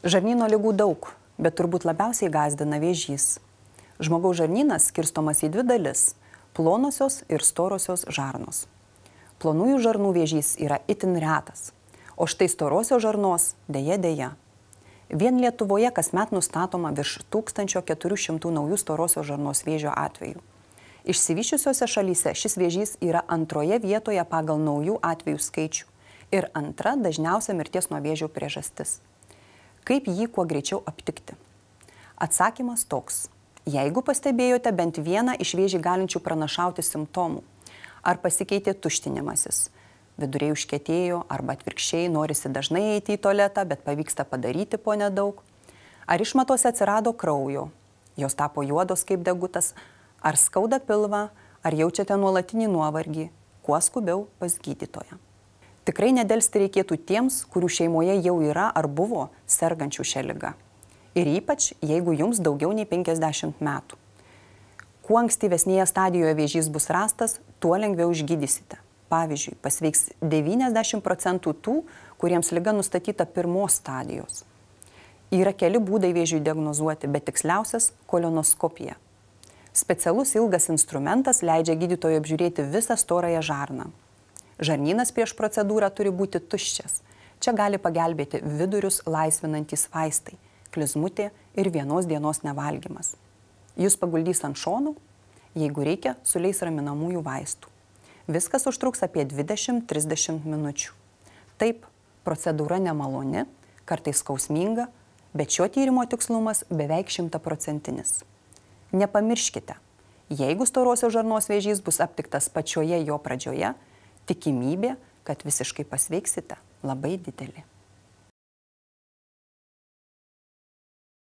Žarnyno ligų daug, bet turbūt labiausiai gąsdina vėžys. Žmogaus žarnynas skirstomas į dvi dalis – plonosios ir storosios žarnos. Plonųjų žarnų vėžys yra itin retas, o štai storosios žarnos deja. Vien Lietuvoje kasmet nustatoma virš 1400 naujų storosios žarnos vėžio atvejų. Išsivysčiusiose šalyse šis vėžys yra antroje vietoje pagal naujų atvejų skaičių ir antra dažniausia mirties nuo vėžio priežastis. Kaip jį kuo greičiau aptikti? Atsakymas toks. Jeigu pastebėjote bent vieną iš vėžį galinčių pranašauti simptomų, ar pasikeitė tuštinimasis, viduriai užkietėjo arba atvirkščiai norisi dažnai eiti į tualetą, bet pavyksta padaryti po nedaug, ar išmatose atsirado kraujo, jos tapo juodos kaip degutas, ar skauda pilvą, ar jaučiate nuolatinį nuovargį, kuo skubiau pas gydytoją. Tikrai nedelsti reikėtų tiems, kurių šeimoje jau yra ar buvo sergančių šią ligą. Ir ypač, jeigu jums daugiau nei 50 metų. Kuo ankstyvesnėje stadijoje vėžys bus rastas, tuo lengviau išgydysite. Pavyzdžiui, pasveiks 90% tų, kuriems liga nustatyta pirmos stadijos. Yra keli būdai vėžiui diagnozuoti, bet tiksliausias – kolonoskopija. Specialus ilgas instrumentas leidžia gydytojui apžiūrėti visą storąją žarną. Žarnynas prieš procedūrą turi būti tuščias. Čia gali pagelbėti vidurius laisvinantys vaistai, klizmutė ir vienos dienos nevalgymas. Jūs paguldys ant šonų, jeigu reikia, suleis raminamųjų vaistų. Viskas užtruks apie 20–30 minučių. Taip, procedūra nemaloni, kartais skausminga, bet šio tyrimo tikslumas beveik 100%. Nepamirškite, jeigu storosios žarnos vėžys bus aptiktas pačioje jo pradžioje, tikimybė, kad visiškai pasveiksite, labai didelė.